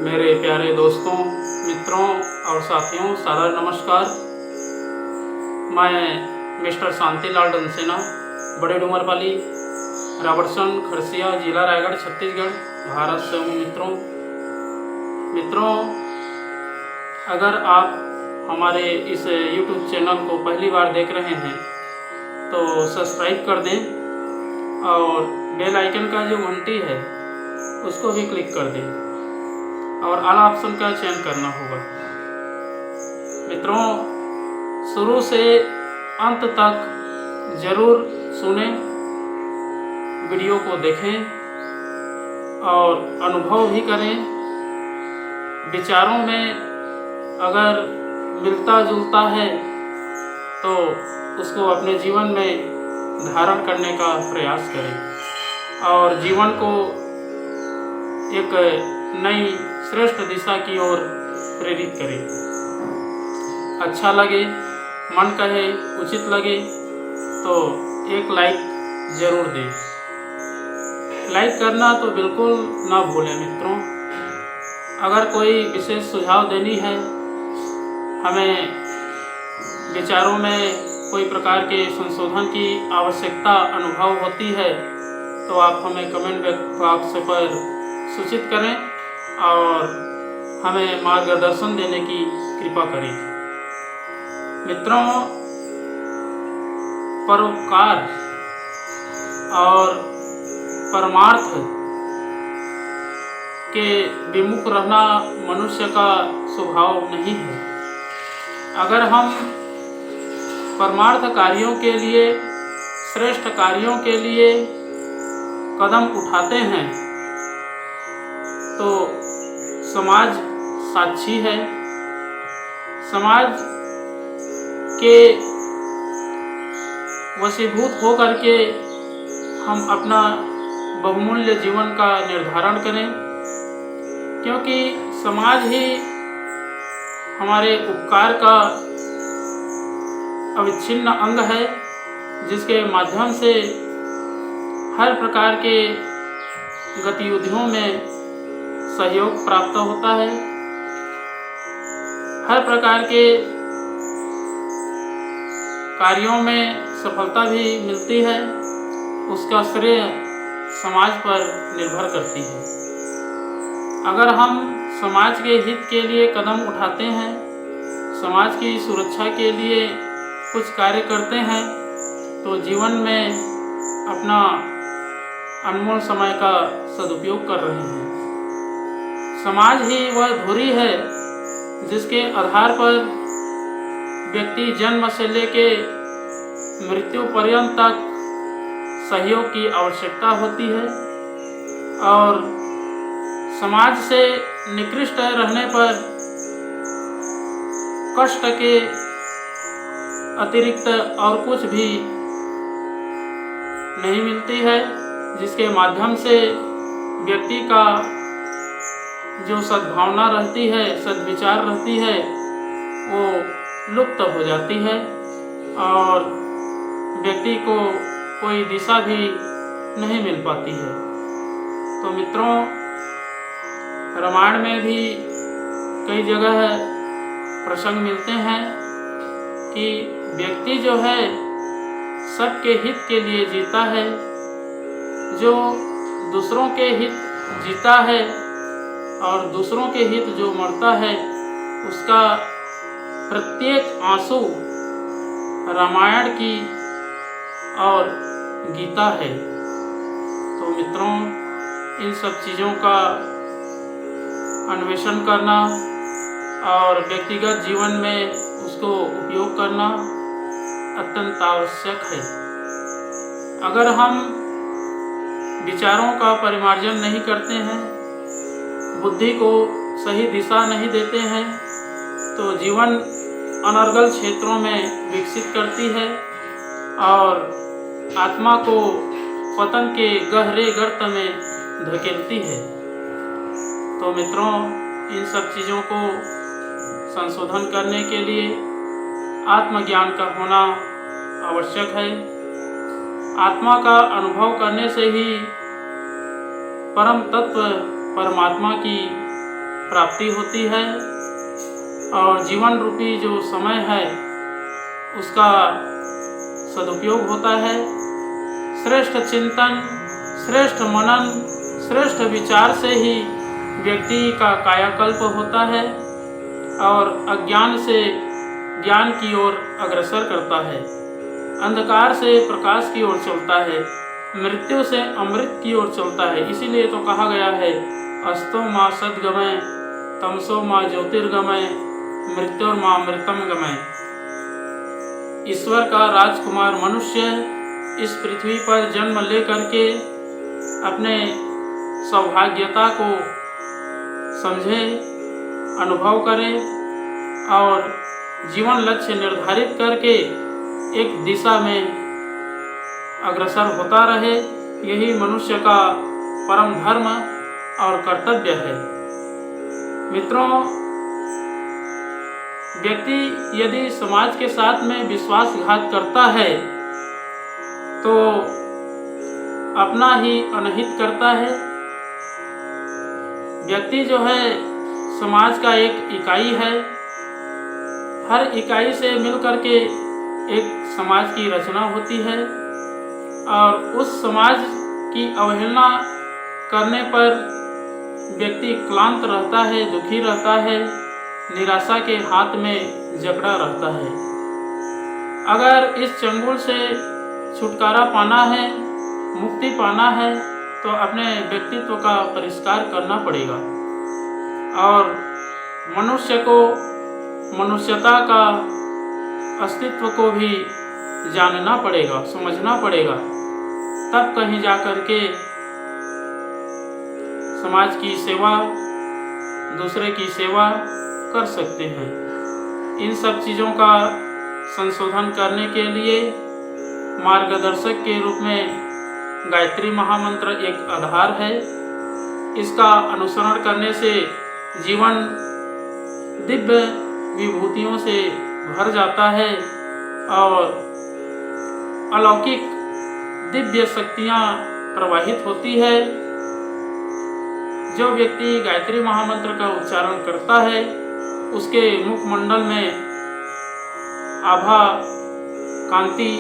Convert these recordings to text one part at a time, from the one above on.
मेरे प्यारे दोस्तों, मित्रों और साथियों, सादर नमस्कार। मैं मिस्टर शांतिलाल डंसेना, बड़े डूमरपाली, राबर्टसन, खरसिया, जिला रायगढ़, छत्तीसगढ़, भारत से हूँ। मित्रों, अगर आप हमारे इस YouTube चैनल को पहली बार देख रहे हैं तो सब्सक्राइब कर दें और बेल आइकन का जो घंटी है उसको भी क्लिक कर दें और ऑल ऑप्शन का चयन करना होगा। मित्रों, शुरू से अंत तक ज़रूर सुने, वीडियो को देखें और अनुभव भी करें। विचारों में अगर मिलता जुलता है तो उसको अपने जीवन में धारण करने का प्रयास करें और जीवन को एक नई श्रेष्ठ दिशा की ओर प्रेरित करें। अच्छा लगे, मन कहे, उचित लगे तो एक लाइक ज़रूर दें। लाइक करना तो बिल्कुल ना भूलें। मित्रों, अगर कोई विशेष सुझाव देनी है, हमें विचारों में कोई प्रकार के संशोधन की आवश्यकता अनुभव होती है तो आप हमें कमेंट बॉक्स पर सूचित करें और हमें मार्गदर्शन देने की कृपा करें। मित्रों, परोपकार और परमार्थ के विमुख रहना मनुष्य का स्वभाव नहीं है। अगर हम परमार्थ कार्यों के लिए, श्रेष्ठ कार्यों के लिए कदम उठाते हैं तो समाज साक्षी है। समाज के वशीभूत होकर के हम अपना बहुमूल्य जीवन का निर्धारण करें, क्योंकि समाज ही हमारे उपकार का अविच्छिन्न अंग है, जिसके माध्यम से हर प्रकार के गतिविधियों में सहयोग प्राप्त होता है, हर प्रकार के कार्यों में सफलता भी मिलती है। उसका श्रेय समाज पर निर्भर करती है। अगर हम समाज के हित के लिए कदम उठाते हैं, समाज की सुरक्षा के लिए कुछ कार्य करते हैं तो जीवन में अपना अनमोल समय का सदुपयोग कर रहे हैं। समाज ही वह धुरी है जिसके आधार पर व्यक्ति जन्म से लेके मृत्यु पर्यंत तक सहयोग की आवश्यकता होती है और समाज से निकृष्ट रहने पर कष्ट के अतिरिक्त और कुछ भी नहीं मिलती है, जिसके माध्यम से व्यक्ति का जो सद्भावना रहती है, सद्विचार रहती है, वो लुप्त हो जाती है और व्यक्ति को कोई दिशा भी नहीं मिल पाती है। तो मित्रों, रामायण में भी कई जगह प्रसंग मिलते हैं कि व्यक्ति जो है सबके हित के लिए जीता है, जो दूसरों के हित जीता है और दूसरों के हित जो मरता है, उसका प्रत्येक आंसू रामायण की और गीता है। तो मित्रों, इन सब चीज़ों का अन्वेषण करना और व्यक्तिगत जीवन में उसको उपयोग करना अत्यंत आवश्यक है। अगर हम विचारों का परिमार्जन नहीं करते हैं, बुद्धि को सही दिशा नहीं देते हैं, तो जीवन अनर्गल क्षेत्रों में विकसित करती है और आत्मा को पतन के गहरे गर्त में धकेलती है। तो मित्रों, इन सब चीज़ों को संशोधन करने के लिए आत्मज्ञान का होना आवश्यक है। आत्मा का अनुभव करने से ही परम तत्व परमात्मा की प्राप्ति होती है और जीवन रूपी जो समय है उसका सदुपयोग होता है। श्रेष्ठ चिंतन, श्रेष्ठ मनन, श्रेष्ठ विचार से ही व्यक्ति का कायाकल्प होता है और अज्ञान से ज्ञान की ओर अग्रसर करता है, अंधकार से प्रकाश की ओर चलता है, मृत्यु से अमृत की ओर चलता है। इसीलिए तो कहा गया है अस्तो माँ सद्गमय तमसो माँ ज्योतिर्गमय मृत्योर्मा अमृतम गमय। ईश्वर का राजकुमार मनुष्य इस पृथ्वी पर जन्म ले करके अपने सौभाग्यता को समझे, अनुभव करे और जीवन लक्ष्य निर्धारित करके एक दिशा में अग्रसर होता रहे। यही मनुष्य का परम धर्म और कर्तव्य है। मित्रों, व्यक्ति यदि समाज के साथ में विश्वासघात करता है तो अपना ही अनहित करता है। व्यक्ति जो है समाज का एक इकाई है। हर इकाई से मिलकर के एक समाज की रचना होती है और उस समाज की अवहेलना करने पर व्यक्ति क्लांत रहता है, दुखी रहता है, निराशा के हाथ में जकड़ा रहता है। अगर इस चंगुल से छुटकारा पाना है, मुक्ति पाना है तो अपने व्यक्तित्व का परिष्कार करना पड़ेगा और मनुष्य को मनुष्यता का अस्तित्व को भी जानना पड़ेगा, समझना पड़ेगा। तब कहीं जा कर के समाज की सेवा, दूसरे की सेवा कर सकते हैं। इन सब चीज़ों का संशोधन करने के लिए मार्गदर्शक के रूप में गायत्री महामंत्र एक आधार है। इसका अनुसरण करने से जीवन दिव्य विभूतियों से भर जाता है और अलौकिक दिव्य शक्तियाँ प्रवाहित होती है। जो व्यक्ति गायत्री महामंत्र का उच्चारण करता है उसके मुखमंडल में आभा कांति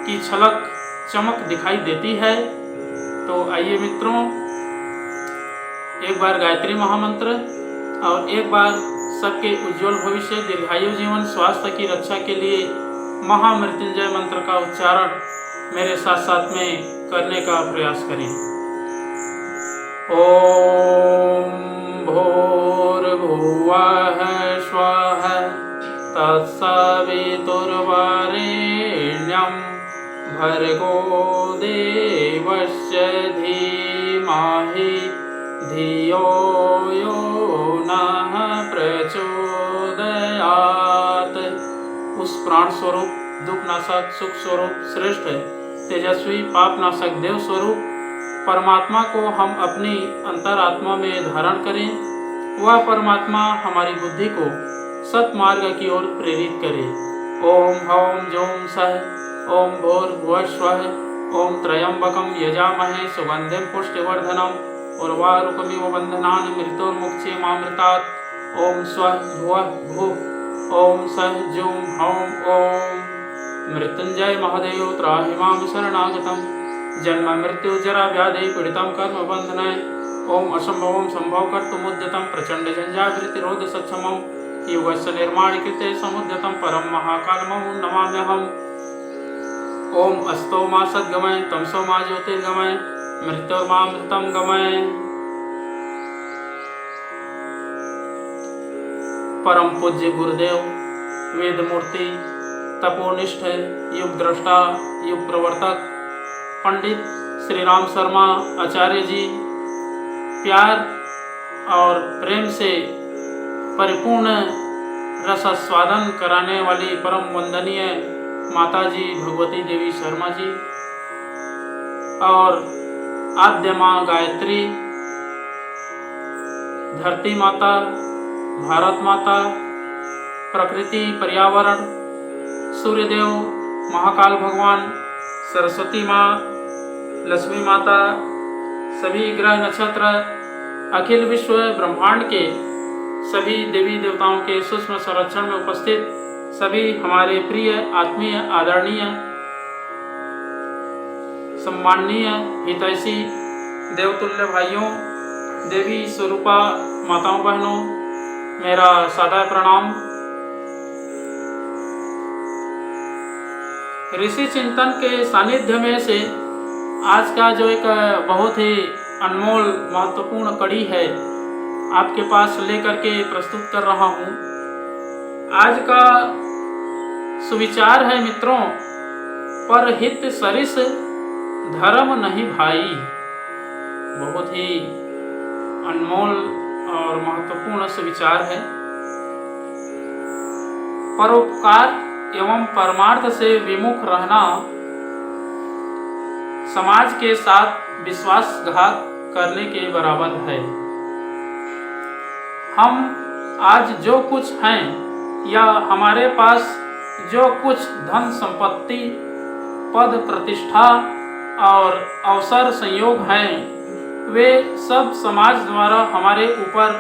की छलक चमक दिखाई देती है। तो आइए मित्रों, एक बार गायत्री महामंत्र और एक बार सबके उज्जवल भविष्य, दीर्घायु जीवन, स्वास्थ्य की रक्षा के लिए महामृत्युंजय मंत्र का उच्चारण मेरे साथ साथ में करने का प्रयास करें। ओम भूर्भुवः स्वः तत्सवितुर्वरेण्यं भर्गो देवस्य धीमहि धियो यो नः प्रचोदयात्। उस प्राण स्वरूप, दुखनाशक, सुख स्वरूप, श्रेष्ठ, तेजस्वी, पापनाशक देव स्वरूप परमात्मा को हम अपनी अंतरात्मा में धारण करें। वह परमात्मा हमारी बुद्धि को सत्मार्ग की ओर प्रेरित करे। ओम हौम जोम सह ओम भूर्भुवः स्वः ओम त्र्यंबकं यजामहे सुगंधिं पुष्टिवर्धनम् उर्वारुकमिव बन्धनान् मृत्योर्मुक्षीयमामृतात्। ओम स्वः भुवः भुः ओम सः जूं हौं ओम। मृत्युंजय महादेव त्राहि मां शरणागतम् जन्म मृत्यु जरा व्याधि पीड़ितं कर्म बंधनाय। ओम असंभवं संभव कर्तुमुद्यतं प्रचंड झंझावृत्तिरोध सक्षमं युगस्य निर्माणकृते समुद्यतं परम महाकालमं नमाम्यहम्। ओम अस्तो मा सद्गमय तमसो मा ज्योतिर्गमय मृत्योर्मामृतं गमय। परम पूज्य गुरुदेव, वेद मूर्ति, तपोनिष्ठ, युग दृष्टा, युग प्रवर्तक पंडित श्री राम शर्मा आचार्य जी, प्यार और प्रेम से परिपूर्ण रसास्वादन कराने वाली परम वंदनीय माता जी भगवती देवी शर्मा जी और आद्य माँ गायत्री, धरती माता, भारत माता, प्रकृति, पर्यावरण, सूर्यदेव, महाकाल भगवान, सरस्वती माँ, लक्ष्मी माता, सभी ग्रह नक्षत्र अखिल विश्व ब्रह्मांड के सभी देवी देवताओं के सूक्ष्म संरक्षण में उपस्थित सभी हमारे प्रिय आत्मीय आदरणीय सम्माननीय हितैषी देवतुल्य भाइयों, देवी स्वरूपा माताओं बहनों, मेरा सादा प्रणाम। ऋषि चिंतन के सानिध्य में से आज का जो एक बहुत ही अनमोल महत्वपूर्ण कड़ी है आपके पास लेकर के प्रस्तुत कर रहा हूँ। आज का सुविचार है मित्रों, परहित सरिस धर्म नहीं भाई। बहुत ही अनमोल और महत्वपूर्ण सुविचार है। परोपकार एवं परमार्थ से विमुख रहना समाज के साथ विश्वासघात करने के बराबर है। हम आज जो कुछ हैं या हमारे पास जो कुछ धन संपत्ति, पद प्रतिष्ठा और अवसर संयोग हैं, वे सब समाज द्वारा हमारे ऊपर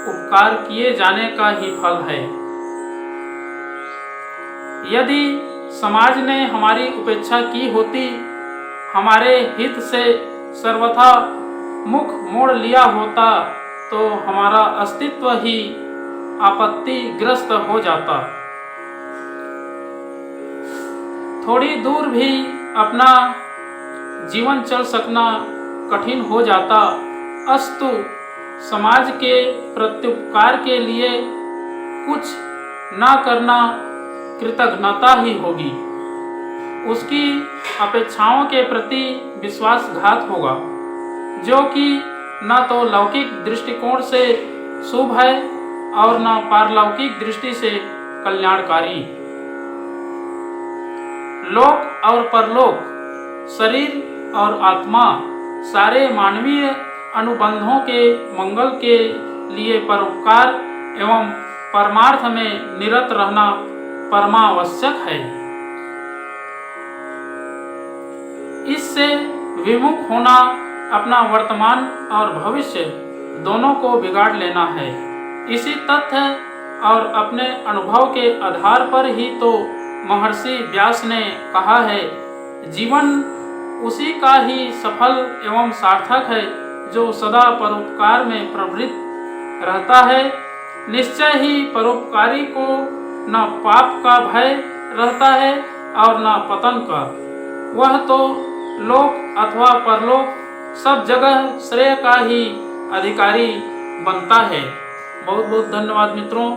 उपकार किए जाने का ही फल है। यदि समाज ने हमारी उपेक्षा की होती, हमारे हित से सर्वथा मुख मोड़ लिया होता, तो हमारा अस्तित्व ही आपत्तिग्रस्त हो जाता। थोड़ी दूर भी अपना जीवन चल सकना कठिन हो जाता, अस्तु समाज के प्रत्युपकार के लिए कुछ ना करना कृतज्ञता ही होगी। उसकी अपेक्षाओं के प्रति विश्वासघात होगा, जो कि न तो लौकिक दृष्टिकोण से शुभ है और न पारलौकिक दृष्टि से कल्याणकारी। लोक और परलोक, शरीर और आत्मा, सारे मानवीय अनुबंधों के मंगल के लिए परोपकार एवं परमार्थ में निरत रहना परमावश्यक है। इससे विमुख होना अपना वर्तमान और भविष्य दोनों को बिगाड़ लेना है। इसी तथ्य और अपने अनुभव के आधार पर ही तो महर्षि व्यास ने कहा है, जीवन उसी का ही सफल एवं सार्थक है जो सदा परोपकार में प्रवृत्त रहता है। निश्चय ही परोपकारी को न पाप का भय रहता है और न पतन का। वह तो लोक अथवा परलोक सब जगह श्रेय का ही अधिकारी बनता है। बहुत बहुत धन्यवाद मित्रों।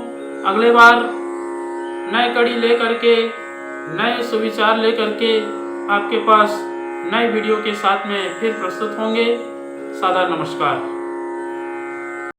अगले बार नए कड़ी लेकर के, नए सुविचार लेकर के आपके पास नए वीडियो के साथ में फिर प्रस्तुत होंगे। सादर नमस्कार।